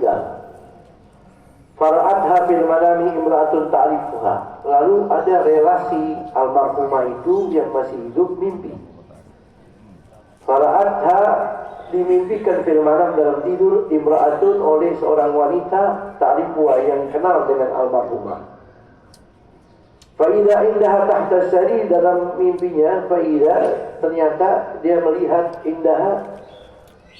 meninggal. Fara'atha fil manami imra'atun ta'rifuha. Lalu ada relasi almarhumah itu yang masih hidup mimpi. Fara'atha dimimpikan fil manam dalam tidur imra'atun oleh seorang wanita ta'rifuha yang kenal dengan almarhumah. Fa'idha indaha tahta sari, dalam mimpinya fa'idha ternyata dia melihat indaha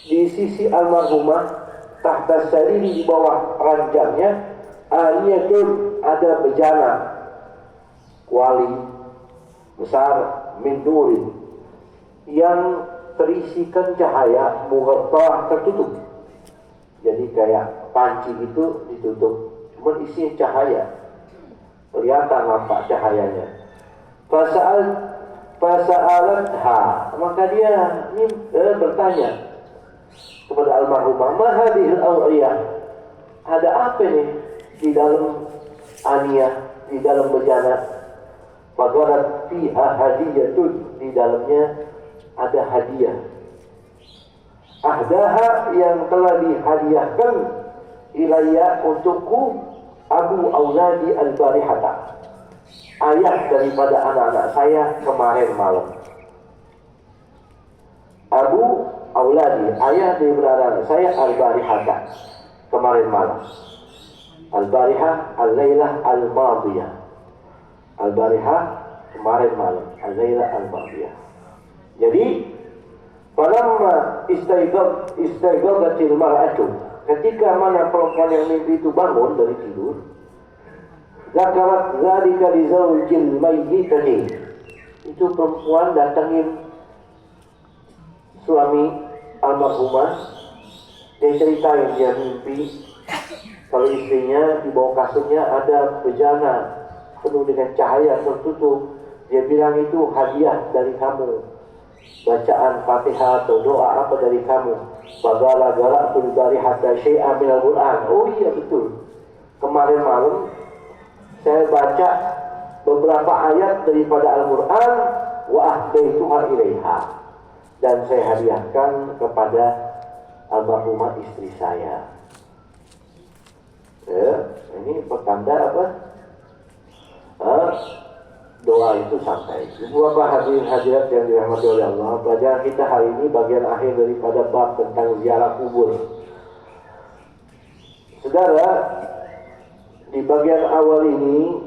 di sisi almarhumah tahta sari, di bawah ranjangnya aliyatun, ada bejana wali besar min nurin yang terisikan cahaya, mughattah, tertutup. Jadi kayak panci gitu ditutup, cuma isinya cahaya, kelihatan nampak cahayanya. Fasa'alatha, maka dia bertanya kepada almarhumah, ma hadhil awriyah, ada apa nih di dalam aniyah, di dalam bejana? Fagarat fiha hadiyatun, di dalamnya ada hadiah. Ahdaha, yang telah dihadiahkan, ilayya, untukku, abu auladi al-barihata, ayah daripada anak-anak saya kemarin malam. Abu auladi, ayah daripada anak saya, al-barihata, kemarin malam. Al-barihah, al-laylah al-madiyah. Al-barihah, kemarin malam. Al-laylah al-madiyah. Jadi, falamma istaigadatil mar'atu, ketika mana perempuan yang mimpi itu bangun dari tidur, zakarat dzalika li zawjil mayyitati, itu perempuan datangin suami almarhumah, dia ceritain dia mimpi kalau istrinya di bawah kasurnya ada bejana penuh dengan cahaya tertutup. Dia bilang itu hadiah dari kamu, bacaan Fatihah atau doa apa dari kamu. Bagala gala'tul barihata syai'an minal Qur'an. Oh iya betul, kemarin malam saya baca beberapa ayat daripada Al-Quran, wa ahdaituha ilaiha, dan saya hadiahkan kepada almarhumah istri saya. Ini pertanda apa? Doa itu sampai. Bapak hadirin hadirat yang dirahmati oleh Allah, pelajaran kita hari ini bagian akhir daripada bab tentang ziarah kubur. Saudara, di bagian awal ini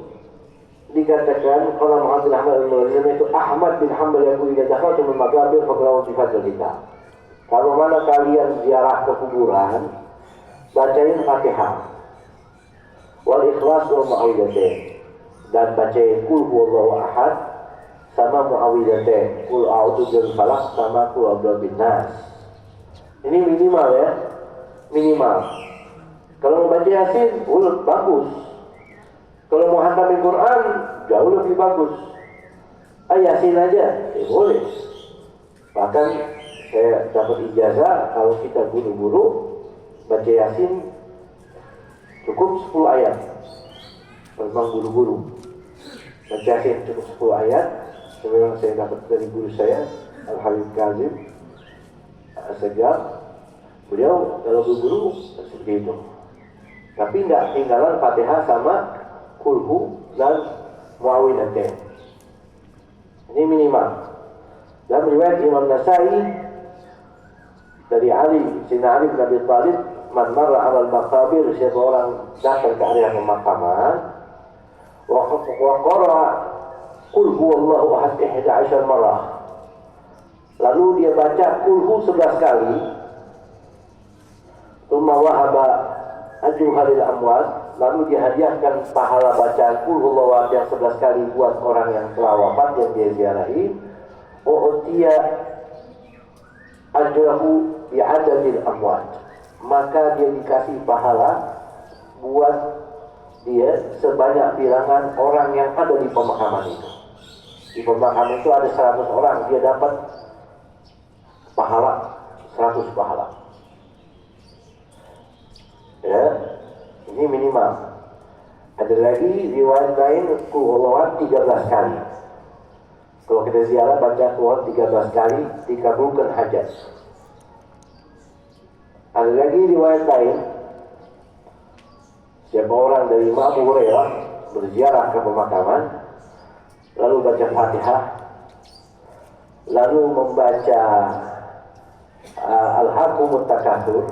dikatakan kalau Muhammad bin Hanbal itu Ahmad bin Hanbal yang kuliah dakhaltu min magabir faqra'u sifatul kita. Kalau mana kalian ziarah ke kuburan, bacain Fatihah wal ikhlas wal mu'awwidzatain, dan bacain qul huwallahu ahad sama mu'awwidzatain, qul a'udzu birabbil falaq sama qul a'udzu birabbin nas. Ini minimal ya, minimal. Kalau mau baca Yasin, bagus. Kalau mau hantam Al-Quran, jauh lebih bagus. Yasin aja, boleh. Bahkan saya dapat ijazah, kalau kita buru-buru baca Yasin cukup 10 ayat. Memang buru-buru baca Yasin cukup 10 ayat. Memang saya dapat dari guru saya, Al-Habib Kazim As-Sajjad. Beliau kalau buru-buru seperti itu. Tapi tidak tinggalan Fatihah sama kulhu dan muawwidzatain. Ini minimal. Dalam riwayat Imam Nasai dari Sayyidina Ali bin Abi Thalib, man marra 'alal maqabir, siapa orang datang ke area pemakaman, wa qara qul huwallahu ahad 11 marrah, lalu dia baca kulhu 11 kali, tsumma wahaba ajruhalil amwat, lalu dihadiahkan pahala bacaan qul huwallahu ahad yang 11 kali buat orang yang telah wafat yang dia ziarahi, u'tiya ajrahu bi'adadil amwat, maka dia dikasih pahala buat dia sebanyak bilangan orang yang ada di pemakaman itu. Di pemakaman itu ada 100 orang, dia dapat pahala 100 pahala. Ya, ini minimal. Ada lagi riwayat lain qul 13 kali. Kalau kita ziarah baca qul 13 kali dikabulkan hajat. Ada lagi riwayat lain beberapa orang dari Abu Hurairah berziarah ke pemakaman, lalu baca Fatihah, lalu membaca Al-Hakumut Takatsur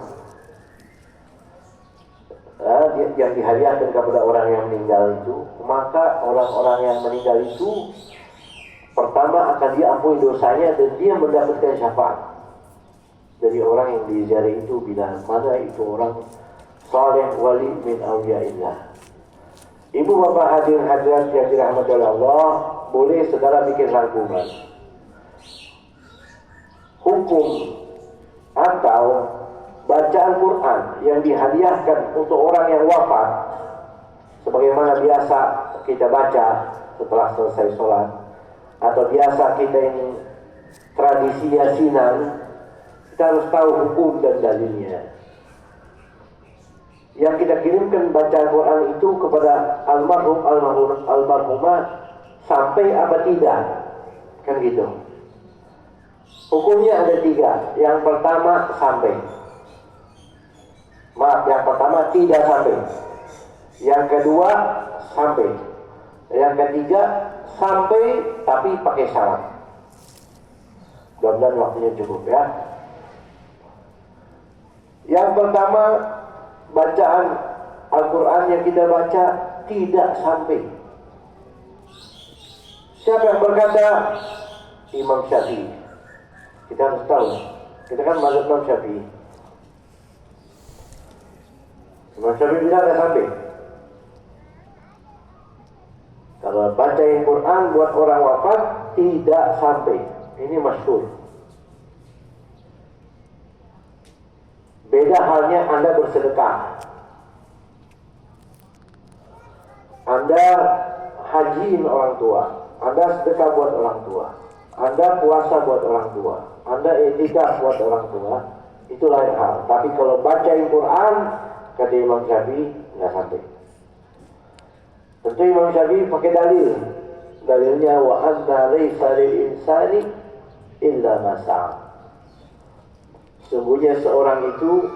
yang dihadiahkan kepada orang yang meninggal itu. Maka orang-orang yang meninggal itu pertama akan diampuni dosanya dan dia mendapatkan syafaat dari orang yang diziarahi itu, bila mana itu orang saleh wali min awliyaillah. Ibu bapak hadirin hadirat yang dirahmati oleh Allah, boleh saudara bikin rangkuman hukum atau bacaan Quran yang dihadiahkan untuk orang yang wafat, sebagaimana biasa kita baca setelah selesai sholat, atau biasa kita ini tradisi yasinan. Kita harus tahu hukum dan dalilnya. Yang kita kirimkan bacaan Quran itu kepada almarhumah sampai apa tidak, kan gitu. Hukumnya ada 3. Yang pertama sampai. Yang pertama tidak sampai. Yang kedua sampai. Yang ketiga sampai tapi pakai syarat. Mudah-mudahan waktunya cukup ya. Yang pertama, bacaan Al-Quran yang kita baca tidak sampai. Siapa yang berkata? Imam Syafi'i. Kita harus tahu, kita kan mazhab Imam Syafi'i. Imam Syafi'i tidak ada sampai. Kalau baca Al-Quran buat orang wafat tidak sampai. Ini masyhur. Beda halnya Anda bersedekah. Anda hajiin orang tua, Anda sedekah buat orang tua, Anda puasa buat orang tua, Anda i'tikaf buat orang tua, itu lain hal. Tapi kalau baca Al-Quran, kata Imam Syafi'i, nggak sampai. Tentu Imam Syafi'i pakai dalil. Dalilnya wa anna laysa lil insani illa ma sa'a. Sungguhnya seorang itu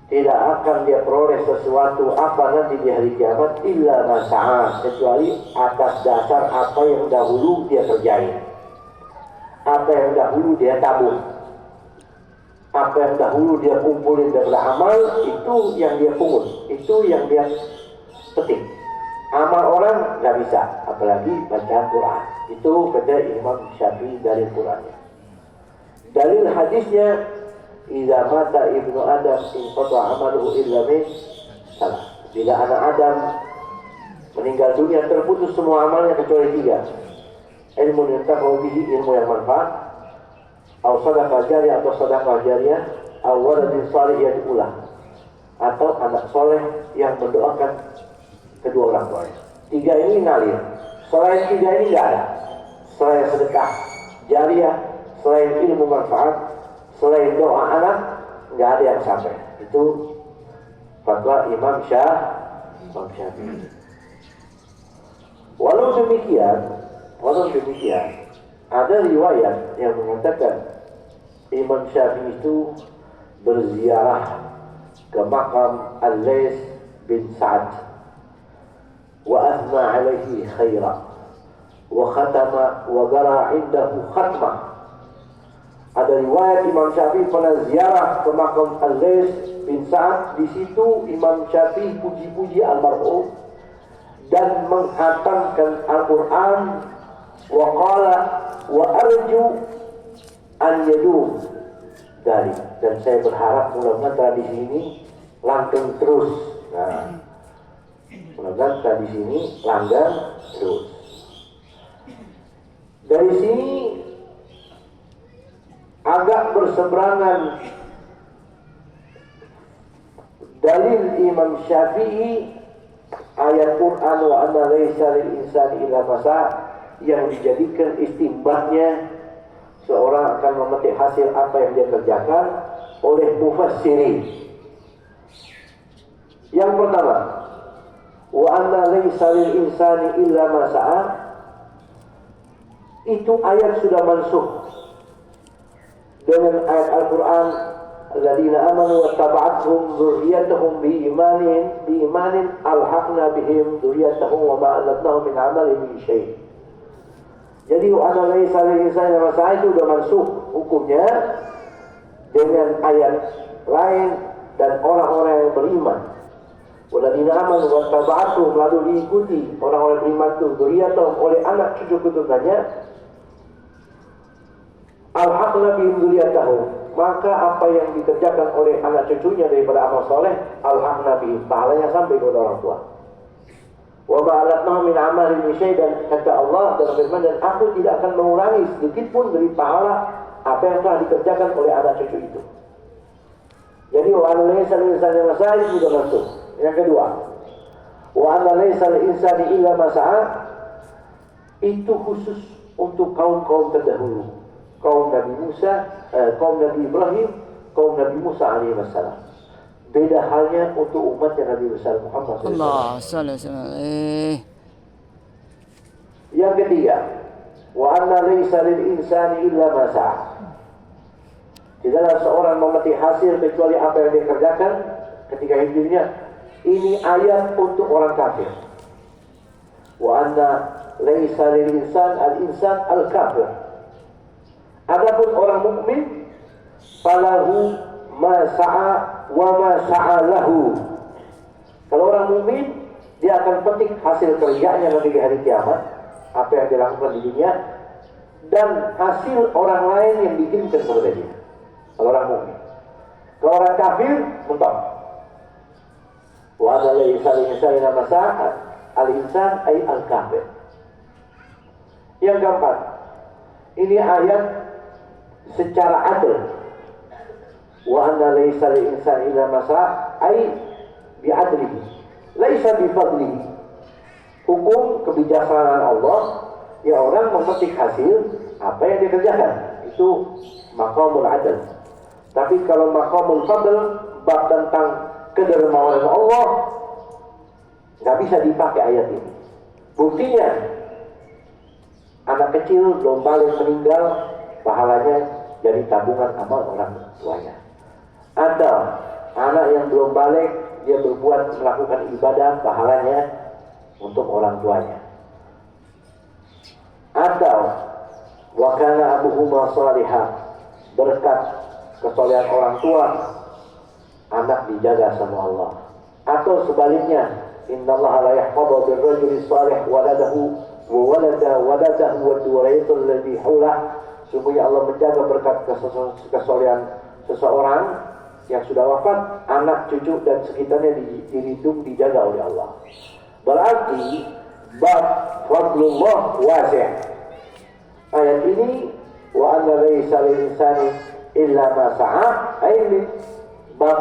tidak akan dia peroleh sesuatu apa nanti di hari kiamat illa ma sa'a, kecuali atas dasar apa yang dahulu dia kerjain, apa yang dahulu dia tabung, apa yang dahulu dia kumpulin dari amal, itu yang dia pungut, itu yang dia petik. Amal orang nggak bisa, apalagi baca Quran. Itu kata Imam Syafi'i dari Qurannya. Dalil hadisnya, idza mata ibnu Adam inqata amaluhu illa min salah. Bila anak Adam meninggal dunia, terputus semua amalnya kecuali 3. Ilmu yang bihi, ilmu yang manfaat, atau sedekah jariyah atau sedekah jariyah, atau waladin salih yad'ulah, atau anak soleh yang mendoakan kedua orang tuanya. 3 ini ngalir. Selain 3 ini nggak ada. Selain sedekah jariyah, selain ilmu manfaat, selain doa anak, nggak ada yang sampai. Itu fatwa Imam Syafi'i. Walau demikian, ada riwayat yang mengatakan Imam Syafi'i itu berziarah ke makam Al-Laits bin Sa'ad wa athna alaihi khaira wa khatama wa qara indahu khatmah. Ada riwayat Imam Syafi'i pernah ziarah ke makam Al-Laits bin Sa'ad. Di situ Imam Syafi'i puji-puji almarhum dan menghatamkan Al-Quran. Wa qala wa arju an yadum dari, dan saya berharap mudah-mudahan tradisi ini langgeng terus. Nah, mudah-mudahan tradisi ini langgeng terus. Dari sini agak berseberangan dalil Imam Syafi'i ayat Quran wa anna laysa lil insani illa ma sa'a, yang dijadikan istinbatnya seorang akan memetik hasil apa yang dia kerjakan oleh mufassirin. Yang pertama, wa anna laysa lil insani illa ma sa'a, itu ayat sudah mansukh dengan ayat Al-Quran alladzina amanu wattaba'athum dzurriyyatuhum biimanin alhaqna bihim dzurriyyatahum wa ma alatnahum min 'amalihim min syai'. Jadi ana laisa lil insani ma sa'a itu sudah mansukh hukumnya dengan ayat lain dan orang-orang yang beriman. Walladzina amanu wattaba'athum, lalu diikuti orang-orang beriman itu dzurriyyatahum oleh anak cucu keturunannya, alhaqna bihim dzurriyyatahum, maka apa yang dikerjakan oleh anak cucunya daripada amal soleh, alhaqna bihim, pahalanya sampai kepada orang tua. Wa ba'alatnahum min amalin min syai', dan kata Allah dalam firman, dan aku tidak akan mengurangi sedikit pun dari pahala apa yang telah dikerjakan oleh anak cucu itu. Jadi wa anna laysa lil insani ma sa'a sudah masuk. Yang kedua, wa anna laysa lil insani illa ma sa'a, itu khusus untuk kaum-kaum terdahulu, kaum Nabi Musa, kaum Nabi Ibrahim, kaum Nabi Musa alaihi wassalam. Beda halnya untuk umatnya Nabi besar Muhammad sallallahu alaihi wasallam. Yang ketiga, wa anna laysa lil insani illa ma sa'a, tidaklah seorang memetik hasil kecuali apa yang dia kerjakan ketika hidupnya. Ini ayat untuk orang kafir. Wa anna laysa lil insan al-insan al-kafir. Adapun orang mukmin, falahu ma sa'a wa ma sa'a lahu. Kalau orang mukmin, dia akan petik hasil kerjanya nanti di hari kiamat, apa yang dilakukan di dunia, dan hasil orang lain yang dikirimkan kepada dia. Kalau orang mukmin. Kalau orang kafir, mentok. Wa ana laysa lil insani ma sa'a, al-insan ay al-kafir. Yang keempat, ini ayat secara adil. Wa anna laysa lil insani illa ma sa'a ay bi'adlihi, laysa bi fadlihi. Hukum kebijaksanaan Allah, ya orang memetik hasil apa yang dikerjakan, itu maqamul adl. Tapi kalau maqamul fadl, bab tentang kedermawanan Allah, nggak bisa dipakai ayat ini. Buktinya, anak kecil belum balik meninggal, pahalanya jadi tabungan amal orang tuanya. Atau anak yang belum balik, dia melakukan ibadah, pahalanya untuk orang tuanya. Atau wa kana abuhuma salihah, berkat kesolehan orang tua, anak dijaga sama Allah. Atau sebaliknya, innallaha la yahfadhu birrajuli salih waladahu wa waladahu wa duraytul ladhi haulah. Sungguhnya Allah menjaga berkat kesolehan seseorang yang sudah wafat, anak cucu dan sekitarnya dilindung, dijaga oleh Allah. Berarti bab fadlullah wasi'. Ayat ini wa anna laysa lil insani illa ma sa'a, ay bab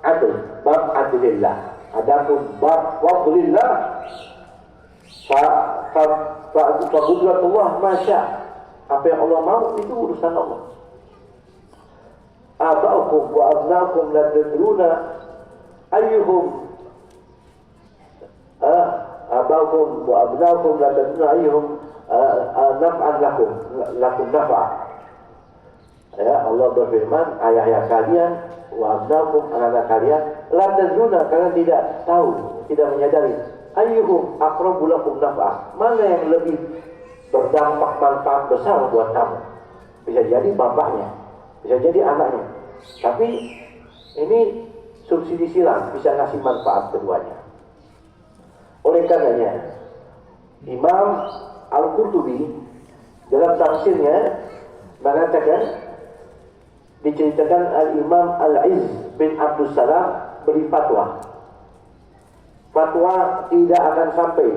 adl, bab adlillah. Adapun bab fadlillah, fa qudratullah masya, apa yang Allah mau itu urusan Allah. Aba'ukum wa abna'ukum la tadruna ayyuhum aba'ukum wa abna'ukum la tadruna ayyuhum naf'an lakum naf'a. Ya, Allah berfirman, ayah-ayah kalian wa abna'ukum, anak-anak kalian, la tadruna, kalian tidak tahu, tidak menyadari, ayyuhum aqrabu lakum naf'a, mana yang lebih berdampak manfaat besar buat kamu. Bisa jadi bapaknya, bisa jadi anaknya, tapi ini subsidi silang, bisa ngasih manfaat keduanya. Oleh karenanya, Imam Al-Qurtubi dalam tafsirnya mengatakan, diceritakan Al-Imam Al-Izz bin Abdus Salam beri fatwa. Fatwa tidak akan sampai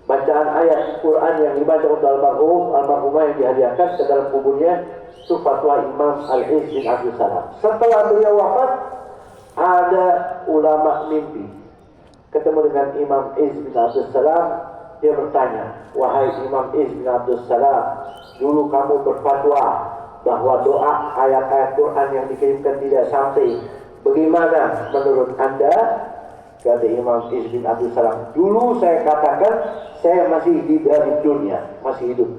bacaan ayat Quran yang dibaca untuk almarhumah yang dihadiahkan ke dalam kuburnya, itu fatwa Imam Al-Izz bin Abdus Salam. Setelah beliau wafat, ada ulama mimpi ketemu dengan Imam Izz bin Abdus Salam. Dia bertanya, wahai Imam Izz bin Abdus Salam, dulu kamu berfatwa bahwa doa ayat-ayat Quran yang dikirimkan tidak sampai. Bagaimana menurut Anda? Kata Imam Izz bin Abdul Salam, dulu saya katakan saya masih di dalam dunia, masih hidup.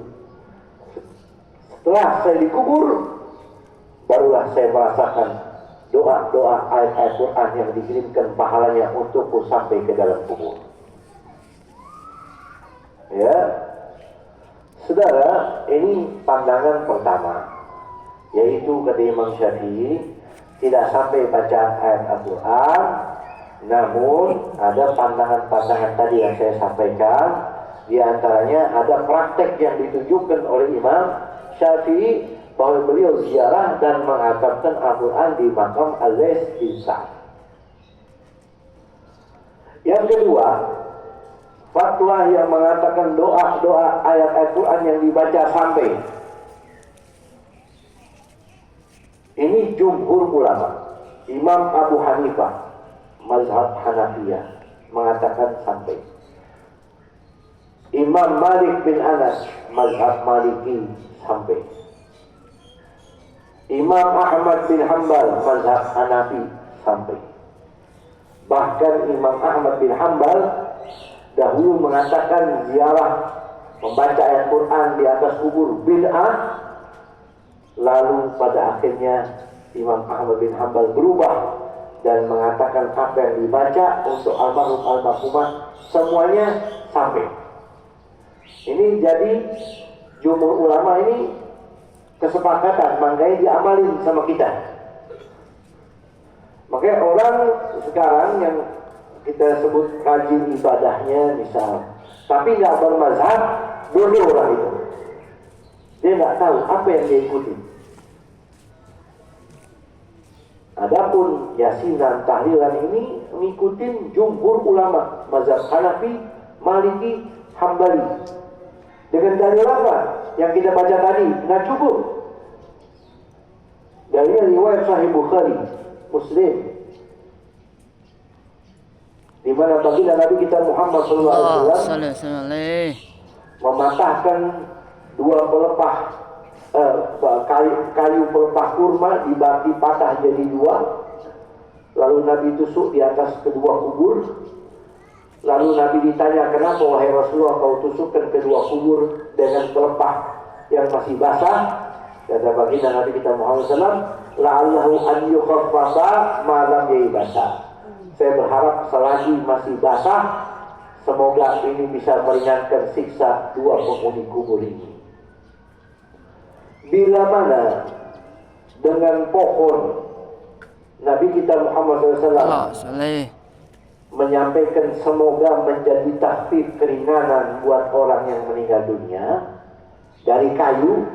Setelah saya dikubur, barulah saya merasakan doa-doa ayat-ayat Quran yang dikirimkan pahalanya untukku sampai ke dalam kubur. Ya, saudara, ini pandangan pertama, yaitu kata Imam Syafi'i tidak sampai baca ayat Al-Quran, namun ada pandangan-pandangan tadi yang saya sampaikan. Di antaranya ada praktek yang ditunjukkan oleh Imam Syafi'i bahwa beliau ziarah dan mengatamkan Al-Quran di makam Al-Laits bin Sa'd. Yang kedua, fatwa yang mengatakan doa-doa ayat-ayat Quran yang dibaca sampai. Ini jumhur ulama. Imam Abu Hanifah, mazhab Hanafiyah, mengatakan sampai. Imam Malik bin Anas, mazhab Maliki, sampai. Imam Ahmad bin Hanbal, mazhab Hanafi, sampai. Bahkan Imam Ahmad bin Hanbal dahulu mengatakan ziarah membaca ayat Quran di atas kubur bid'ah. Lalu pada akhirnya Imam Ahmad bin Hanbal berubah dan mengatakan apa yang dibaca untuk almarhum almarhumah semuanya sampai. Ini jadi jumhur ulama ini kesepakatan, makanya diamalin sama kita. Makanya orang sekarang yang kita sebut rajin ibadahnya misal, tapi nggak bermazhab, bodoh orang itu. Dia nggak tahu apa yang dia ikuti. Adapun yasinan tahlilan ini ngikutin jumhur ulama mazhab Hanafi, Maliki, Hambali. Dengan dalil apa yang kita baca tadi nggak cukup. Dari riwayat Sahih Bukhari, Muslim, di mana baginda Nabi kita Muhammad SAW mematahkan dua pelepah kayu pelepah kurma dipatah jadi dua, lalu Nabi tusuk di atas kedua kubur. Lalu Nabi ditanya, kenapa wahai Rasulullah kau tusukkan kedua kubur dengan pelepah yang masih basah? Kata baginda Nabi kita Muhammad SAW, la'allahu an yukhaffafa ma lam yaibasa. Saya berharap selagi masih basah, semoga ini bisa meringankan siksa dua penghuni kubur ini. Bila mana dengan pohon Nabi kita Muhammad SAW menyampaikan semoga menjadi takhfif keringanan buat orang yang meninggal dunia dari kayu,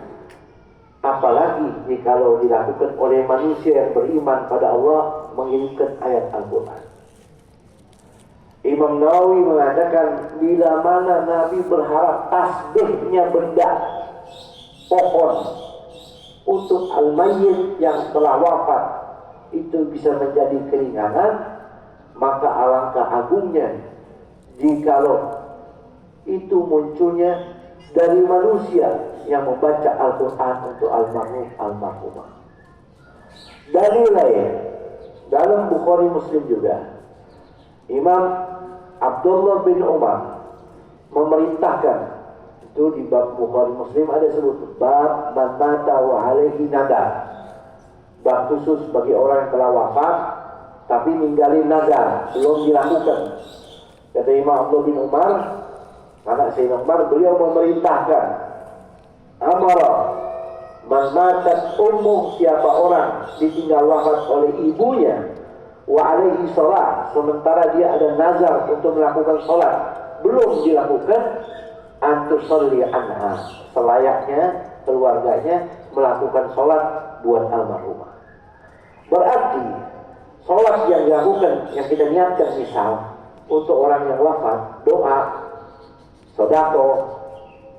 apalagi jikalau dilakukan oleh manusia yang beriman pada Allah mengirimkan ayat Al-Quran. Imam Nawawi mengatakan bila mana Nabi berharap tasbihnya benda pohon untuk al-mayyit yang telah wafat itu bisa menjadi keringanan, maka alangkah agungnya jikalau itu munculnya dari manusia yang membaca Al-Quran untuk almarhum almarhumah. Dalil lain dalam Bukhari Muslim juga, Imam Abdullah bin Umar memerintahkan, itu di bab Bukhari Muslim ada sebut bab man mata wa alaihi nadar, bab khusus bagi orang yang telah wafat tapi ninggalin nazar, belum dilakukan. Kata Imam Abdullah bin Umar, anak Sayyidina Umar, beliau memerintahkan, amara man matat ummuh, siapa orang ditinggal wafat oleh ibunya, wa alaihi sholat, sementara dia ada nazar untuk melakukan sholat, belum dilakukan, antusalli anha, selayaknya keluarganya melakukan sholat buat almarhumah. Berarti sholat yang dilakukan, yang kita niatkan misal untuk orang yang wafat, doa, sedekah,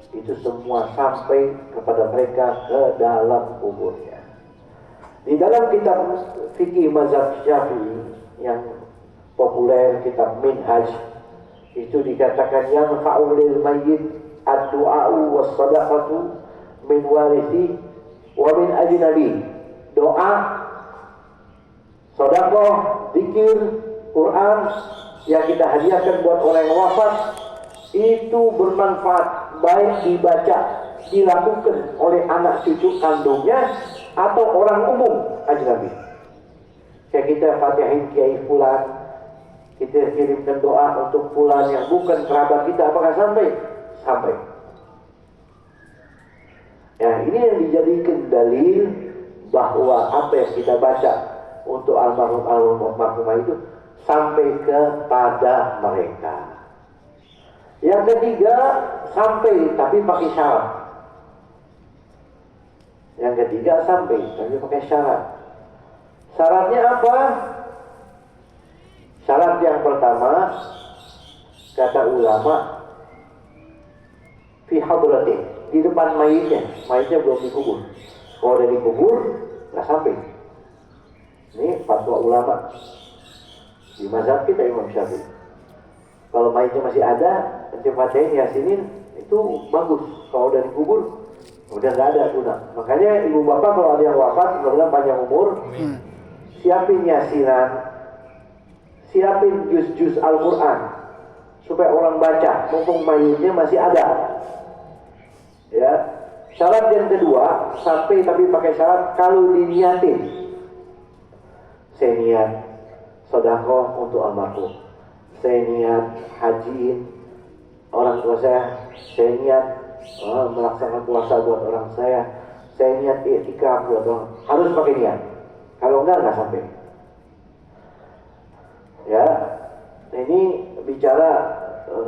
itu semua sampai kepada mereka ke dalam kuburnya. Di dalam kitab fikih mazhab Syafi'i yang populer, kitab Minhaj, itu dikatakan yang fa'ulil mayyit ad-du'a'u was-sadaqatu min warithi wa min ajnabi. Doa, sedekah, zikir, Quran yang kita hadiahkan buat orang yang wafat itu bermanfaat, baik dibaca, dilakukan oleh anak cucu kandungnya atau orang umum ajnabi. Kayak kita fatihin kiai fulan, kita kirimkan doa untuk fulan yang bukan kerabat kita, apakah sampai? Sampai. Ya, ini yang dijadikan dalil bahwa apa yang kita baca untuk almarhumah itu sampai kepada mereka. Yang ketiga, sampai tapi pakai syarat. Yang ketiga, sampai tapi pakai syarat. Syaratnya apa? Syarat yang pertama, kata ulama, fi hadratin, di depan mayitnya belum dikubur. Kalau udah dikubur, nggak sampai. Ini fatwa ulama di mazhab kita Imam Syafi'i. Kalau mayitnya masih ada, Fatihin Yasinin itu bagus. Kalau udah dikubur, udah nggak ada guna. Makanya ibu bapak kalau ada yang wafat, mudah-mudahan panjang umur, siapin Yasinan, siapin juz-juz Al-Quran supaya orang baca, mumpung mayitnya masih ada. Ya, syarat yang kedua, sampai tapi pakai syarat kalau diniatin. Saya niat sedekah untuk almarhum. Saya niat hajiin orang tua saya niat melaksanakan puasa buat orang saya niat iktikaf buat orang. Harus pakai niat. Kalau enggak sampai. Ya, ini bicara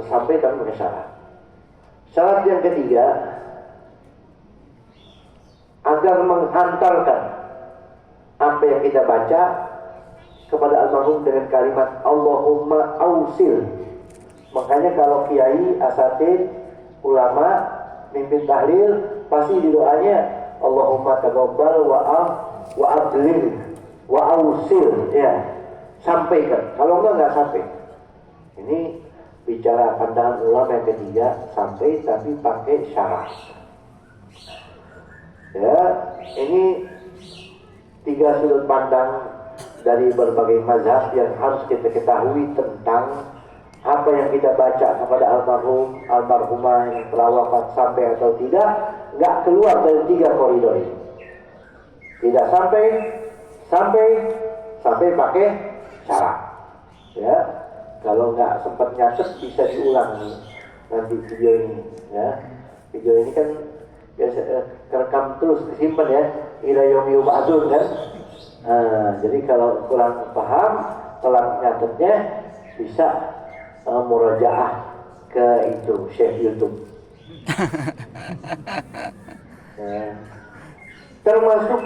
sampai tapi pakai syarat. Syarat yang ketiga, agar menghantarkan apa yang kita baca kepada almarhum dengan kalimat Allahumma ausil. Makanya kalau kiai, asatid, ulama mimpin tahlil pasti di doanya Allahumma taqabbal wa adlil wa ausil, ya, sampaikan. Kalau enggak sampai. Ini bicara pandangan ulama yang ketiga, sampai tapi pakai syarat. Ya, ini 3 sudut pandang dari berbagai mazhab yang harus kita ketahui tentang apa yang kita baca kepada almarhumah yang telah wafat sampai atau tidak, nggak keluar dari 3 koridor ini. Tidak sampai pakai syarat. Ya, kalau nggak sempat nyatet bisa diulang nanti video ini. Ya, video ini kan biasa kerekam terus disimpan ya, ila yaumi yub'atsun kan. Jadi kalau kurang paham, telat nyatetnya bisa murajaah ke itu Syekh YouTube. Termasuk